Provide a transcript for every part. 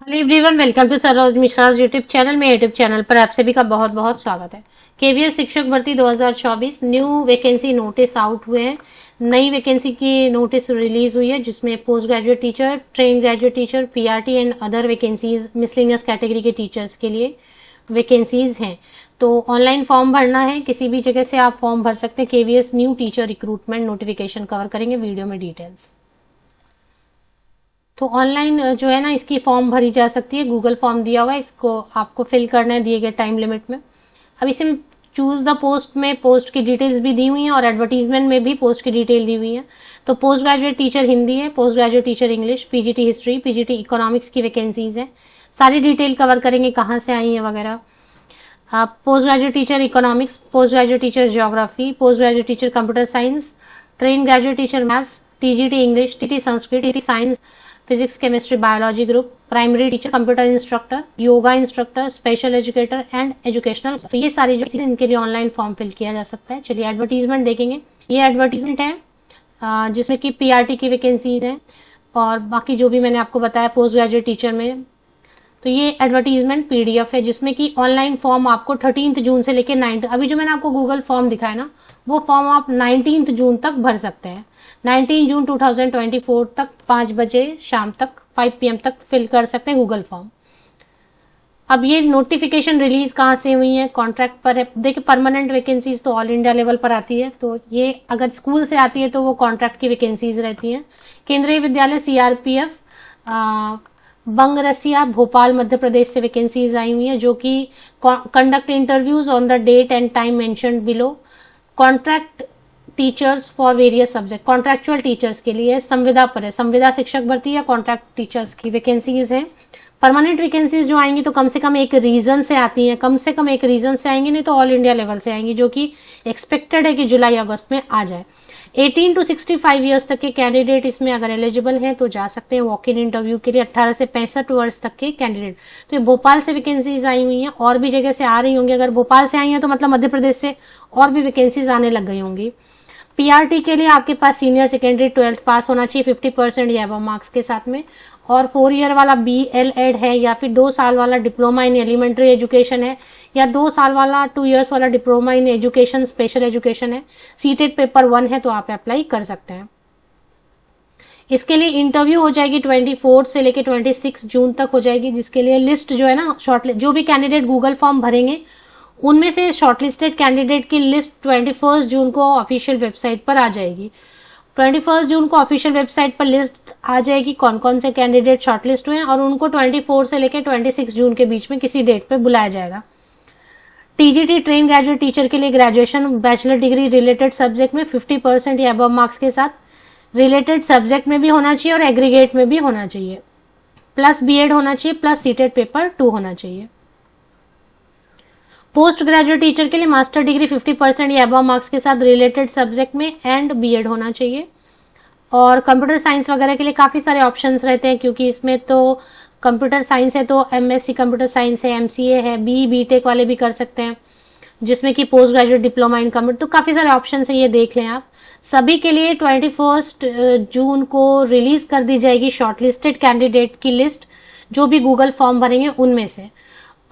Hello everyone, welcome to Saroj Mishra YouTube channel. में YouTube channel पर आप सभी का बहुत बहुत स्वागत है। केवीएस शिक्षक भर्ती 2024 न्यू वैकेंसी नोटिस आउट हुए हैं। नई वैकेंसी की नोटिस रिलीज हुई है जिसमें post graduate teacher, train graduate teacher, PRT and other vacancies miscellaneous category के टीचर्स के लिए वैकेंसीज हैं। तो ऑनलाइन फॉर्म भरना है, किसी भी जगह से आप फॉर्म भर सकते हैं। KVS new teacher recruitment notification cover करेंगे वीडियो में डिटेल्स। तो ऑनलाइन जो है ना, इसकी फॉर्म भरी जा सकती है। गूगल फॉर्म दिया हुआ है, इसको आपको फिल करना है दिए गए टाइम लिमिट में। अब इसे चूज द पोस्ट में पोस्ट की डिटेल्स भी दी हुई हैं और एडवर्टीजमेंट में भी पोस्ट की डिटेल दी हुई है। तो पोस्ट ग्रेजुएट टीचर हिंदी है, post graduate teacher English, PGT history, PGT economics की वैकेंसीज है। सारी डिटेल कवर करेंगे, कहाँ से आई है वगैरह। Post graduate teacher economics, post graduate teacher geography, post graduate teacher computer science, train graduate teacher maths, TGT English, TT Sanskrit, TT science, physics chemistry biology group, primary teacher, computer instructor, yoga instructor, special educator and educational. तो ये सारी जो इनके लिए online form fill किया जा सकता है। चलिए एडवर्टीजमेंट देखेंगे। ये एडवर्टीजमेंट है जिसमें कि पीआरटी की वैकेंसीज हैं और बाकी जो भी मैंने आपको बताया पोस्ट ग्रेजुएट टीचर में। तो ये एडवर्टीजमेंट पीडीएफ है जिसमें कि ऑनलाइन फॉर्म आपको 13 जून से लेकर 9, अभी जो मैंने आपको गूगल फॉर्म दिखाया ना, वो फॉर्म आप 19 जून तक भर सकते हैं। 19 जून 2024 तक 5 बजे शाम तक 5 PM तक फिल कर सकते हैं गूगल फॉर्म। अब ये नोटिफिकेशन रिलीज कहाँ से हुई है? कॉन्ट्रैक्ट पर है। देखिए, परमानेंट वैकेंसीज तो ऑल इंडिया लेवल पर आती है, तो ये अगर स्कूल से आती है तो वो कॉन्ट्रैक्ट की वैकेंसीज रहती हैं। केंद्रीय विद्यालय सीआरपीएफ बंगरसिया भोपाल मध्य प्रदेश से वैकेंसीज आई हुई है जो कि conduct interviews on the date and time mentioned below. Contract teachers for various subject, contractual teachers के लिए संविदा पर है। संविदा शिक्षक भर्ती या कॉन्ट्रैक्ट टीचर्स की वैकेंसीज है। परमानेंट वैकेंसीज जो आएंगी तो कम से कम एक रीजन से आती हैं, कम से कम एक रीजन से आएंगी, नहीं तो ऑल इंडिया लेवल से आएंगी, जो कि एक्सपेक्टेड है कि जुलाई अगस्त में आ जाए। 18 to 65 ईयर्स तक के कैंडिडेट इसमें अगर एलिजिबल हैं तो जा सकते हैं वॉक इन इंटरव्यू के लिए। 18 से 65 वर्ष तक के कैंडिडेट। तो ये भोपाल से वैकेंसीज आई हुई हैं, और भी जगह से आ रही होंगी। अगर भोपाल से आई हैं तो मतलब मध्य प्रदेश से और भी वैकेंसीज आने लग गई होंगी। पीआरटी के लिए आपके पास सीनियर सेकेंडरी 12th पास होना चाहिए 50% या अबव मार्क्स के साथ में, और 4 ईयर वाला बीएलएड है, या फिर 2 साल वाला डिप्लोमा इन एलिमेंट्री एजुकेशन है, या 2 साल वाला 2 इयर्स वाला diploma in education special education है। सीटेट पेपर 1 है तो आप अप्लाई कर सकते हैं। इसके लिए इंटरव्यू हो जाएगी 24 से लेकर 26 जून तक हो जाएगी, जिसके लिए लिस्ट जो है ना, शॉर्टलिस्ट जो भी कैंडिडेट गूगल फॉर्म भरेंगे उनमें से शॉर्टलिस्टेड कैंडिडेट की लिस्ट 21 जून को ऑफिशियल वेबसाइट पर आ जाएगी। 21 जून को ऑफिशियल वेबसाइट पर लिस्ट आ जाएगी कौन कौन से कैंडिडेट शॉर्टलिस्ट हुए हैं, और उनको 24 से लेकर 26 जून के बीच में किसी डेट पे बुलाया जाएगा। टीजीटी ट्रेन ग्रेजुएट टीचर के लिए graduation bachelor degree related subject में 50% या अबव मार्क्स के साथ, रिलेटेड सब्जेक्ट में भी होना चाहिए और एग्रीगेट में भी होना चाहिए, प्लस बीएड होना चाहिए, प्लस सीटेट पेपर 2 होना चाहिए। पोस्ट ग्रेजुएट टीचर के लिए मास्टर डिग्री 50% या अबव मार्क्स के साथ रिलेटेड सब्जेक्ट में एंड बीएड होना चाहिए। और कंप्यूटर साइंस वगैरह के लिए काफी सारे ऑप्शंस रहते हैं, क्योंकि इसमें तो कंप्यूटर साइंस है तो एमएससी कंप्यूटर साइंस है, एमसीए है, बीटेक वाले भी कर सकते हैं, जिसमें कि post graduate diploma in computer. तो काफी सारे ऑप्शन है, ये देख लें आप। सभी के लिए 21 जून को रिलीज कर दी जाएगी शॉर्टलिस्टेड कैंडिडेट की लिस्ट, जो भी गूगल फॉर्म भरेंगे उनमें से।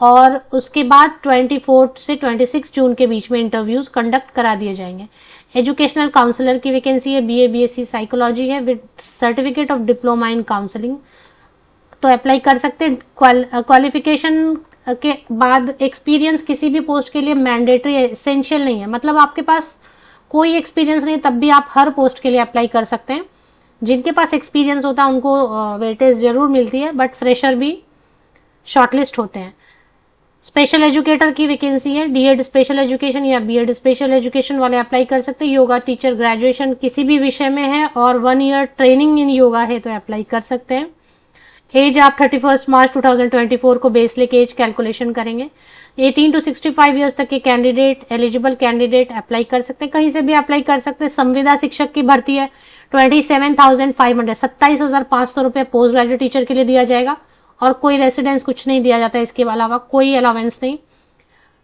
और उसके बाद 24 से 26 जून के बीच में इंटरव्यूज कंडक्ट करा दिए जाएंगे। एजुकेशनल काउंसलर की वैकेंसी है, बीए बीएससी साइकोलॉजी है with certificate of diploma in counselling, तो अप्लाई कर सकते हैं। क्वालिफिकेशन के बाद एक्सपीरियंस किसी भी पोस्ट के लिए मैंडेटरी एसेंशियल नहीं है, मतलब आपके पास कोई एक्सपीरियंस नहीं तब भी आप हर पोस्ट के लिए अप्लाई कर सकते हैं। जिनके पास एक्सपीरियंस होता है उनको वेटेज जरूर मिलती है, बट फ्रेशर भी शॉर्टलिस्ट होते हैं। स्पेशल एजुकेटर की वैकेंसी है, डीएड स्पेशल एजुकेशन या बीएड स्पेशल एजुकेशन वाले अप्लाई कर सकते हैं। योगा टीचर ग्रेजुएशन किसी भी विषय में है और 1 ईयर ट्रेनिंग इन योगा है तो अप्लाई कर सकते हैं। एज आप 31 मार्च 2024 को बेस लेके एज कैलकुलेशन करेंगे। 18 to 65 ईयर्स तक के कैंडिडेट, एलिजिबल कैंडिडेट अप्लाई कर सकते हैं, कहीं से भी अप्लाई कर सकते हैं। संविदा शिक्षक की भर्ती है 27,500, 27,500 रुपए पोस्ट ग्रेजुएट टीचर के लिए दिया जाएगा, और कोई रेसिडेंस कुछ नहीं दिया जाता, इसके अलावा कोई अलावेंस नहीं।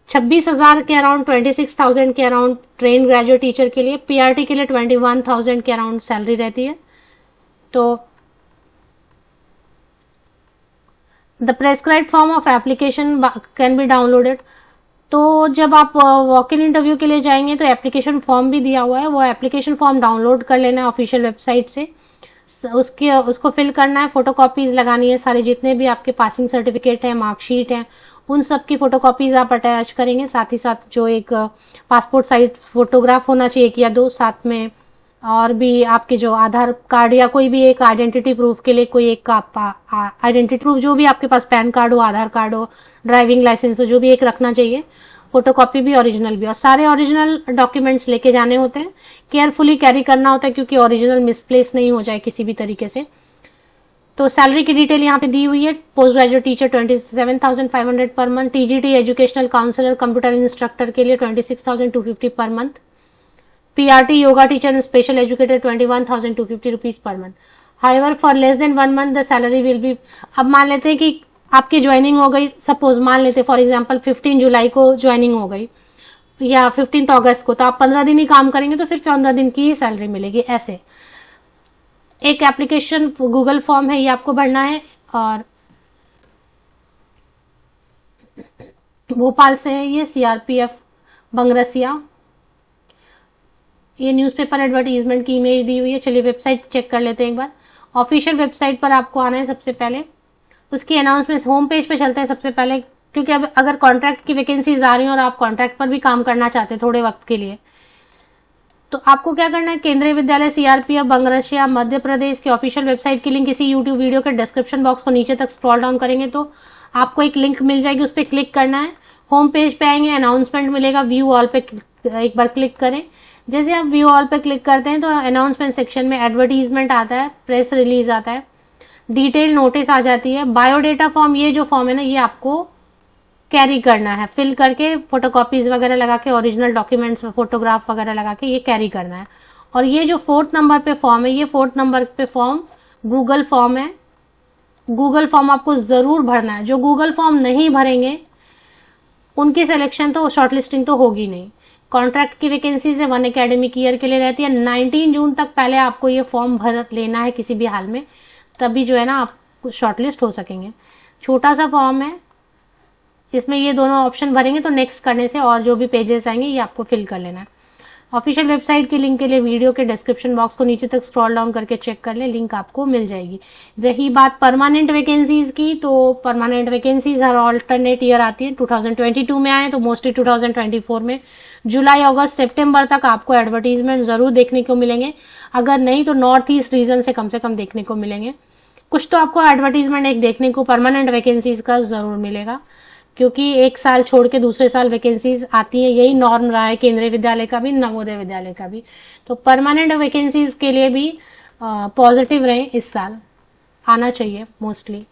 26,000 के अराउंड, 26,000 के अराउंड ट्रेन ग्रेजुएट टीचर के लिए। पीआरटी के लिए 21,000 के अराउंड सैलरी रहती है। तो the prescribed form of application can be downloaded. तो जब आप वॉक इन इंटरव्यू के लिए जाएंगे तो एप्लीकेशन फॉर्म भी दिया हुआ है, वो एप्लीकेशन फॉर्म डाउनलोड कर लेना है ऑफिशियल वेबसाइट से। उसको फिल करना है, फोटोकॉपीज लगानी है, सारे जितने भी आपके पासिंग सर्टिफिकेट है, मार्कशीट है, उन सब की फोटोकॉपीज आप अटैच करेंगे। साथ ही साथ जो एक पासपोर्ट साइज फोटोग्राफ होना चाहिए, एक या दो साथ में, और भी आपके जो आधार कार्ड या कोई भी एक आइडेंटिटी प्रूफ के लिए कोई एक आइडेंटिटी प्रूफ, जो भी आपके पास पैन कार्ड हो, आधार कार्ड हो, ड्राइविंग लाइसेंस हो, जो भी एक रखना चाहिए, फोटोकॉपी भी ओरिजिनल भी। और सारे ओरिजिनल डॉक्यूमेंट्स लेके जाने होते हैं, केयरफुली कैरी करना होता है क्योंकि ओरिजिनल मिसप्लेस नहीं हो जाए किसी भी तरीके से। तो सैलरी की डिटेल यहाँ पे दी हुई है। Post graduate teacher 27,500 per month, TGT educational counsellor computer instructor के लिए 26,250 per month, PRT yoga teacher and special educator 21,250 rupees per month. However for less than 1 month the salary will be, अब मान लेते हैं कि आपकी ज्वाइनिंग हो गई, सपोज मान लेते फॉर एग्जांपल 15 जुलाई को ज्वाइनिंग हो गई या 15 अगस्त को, तो आप 15 दिन ही काम करेंगे तो फिर 15 दिन की ही सैलरी मिलेगी। ऐसे एक एप्लीकेशन गूगल फॉर्म है, ये आपको भरना है, और भोपाल से है ये, सीआरपीएफ बंगरसिया। ये न्यूज़पेपर एडवर्टीजमेंट की इमेज दी हुई है। चलिए वेबसाइट चेक कर लेते हैं एक बार। ऑफिशियल वेबसाइट पर आपको आना है सबसे पहले, उसकी अनाउंसमेंट होम पेज पे चलते हैं सबसे पहले, क्योंकि अब अगर कॉन्ट्रैक्ट की वैकेंसीज आ रही हैं और आप कॉन्ट्रैक्ट पर भी काम करना चाहते हैं थोड़े वक्त के लिए, तो आपको क्या करना है, केंद्रीय विद्यालय सीआरपीएफ बंगरसिया मध्य प्रदेश की ऑफिशियल वेबसाइट की लिंक इसी यूट्यूब वीडियो के डिस्क्रिप्शन बॉक्स को नीचे तक स्क्रॉल डाउन करेंगे तो आपको एक लिंक मिल जाएगी, उस पर क्लिक करना है। होम पेज पे आएंगे, अनाउंसमेंट मिलेगा, व्यू ऑल पे एक बार क्लिक करें। जैसे आप व्यू ऑल पे क्लिक करते हैं तो अनाउंसमेंट सेक्शन में एडवर्टीजमेंट आता है, प्रेस रिलीज आता है, डिटेल नोटिस आ जाती है, बायोडेटा फॉर्म, ये जो फॉर्म है ना, ये आपको कैरी करना है, फिल करके फोटोकॉपीज वगैरह लगा के, ओरिजिनल डॉक्यूमेंट्स फोटोग्राफ वगैरह लगा के ये कैरी करना है। और ये जो 4th नंबर पे फॉर्म है, ये 4th नंबर पे फॉर्म गूगल फॉर्म है। गूगल फॉर्म आपको जरूर भरना है। जो गूगल फॉर्म नहीं भरेंगे उनकी सिलेक्शन तो, शॉर्टलिस्टिंग तो होगी नहीं। कॉन्ट्रैक्ट की वैकेंसीज है, 1 एकेडमिक ईयर के लिए रहती है। 19 जून तक पहले आपको ये फॉर्म भर लेना है किसी भी हाल में, तभी जो है ना आप शॉर्टलिस्ट हो सकेंगे। छोटा सा फॉर्म है, इसमें ये दोनों ऑप्शन भरेंगे तो नेक्स्ट करने से और जो भी पेजेस आएंगे ये आपको फिल कर लेना है। ऑफिशियल वेबसाइट की लिंक के लिए वीडियो के डिस्क्रिप्शन बॉक्स को नीचे तक स्क्रॉल डाउन करके चेक कर लें, लिंक आपको मिल जाएगी। रही बात परमानेंट वैकेंसीज की, तो परमानेंट वैकेंसीज हर ऑल्टरनेट ईयर आती है। 2022 में आए तो मोस्टली 2024 में जुलाई अगस्त सितंबर तक आपको एडवर्टीजमेंट जरूर देखने को मिलेंगे। अगर नहीं तो नॉर्थ ईस्ट रीजन से कम देखने को मिलेंगे। कुछ तो आपको एडवर्टीजमेंट एक देखने को परमानेंट वैकेंसीज का जरूर मिलेगा, क्योंकि एक साल छोड़ के दूसरे साल वैकेंसीज आती है, यही नॉर्म रहा है केंद्रीय विद्यालय का भी, नवोदय विद्यालय का भी। तो परमानेंट वैकेंसीज के लिए भी पॉजिटिव रहे, इस साल आना चाहिए मोस्टली।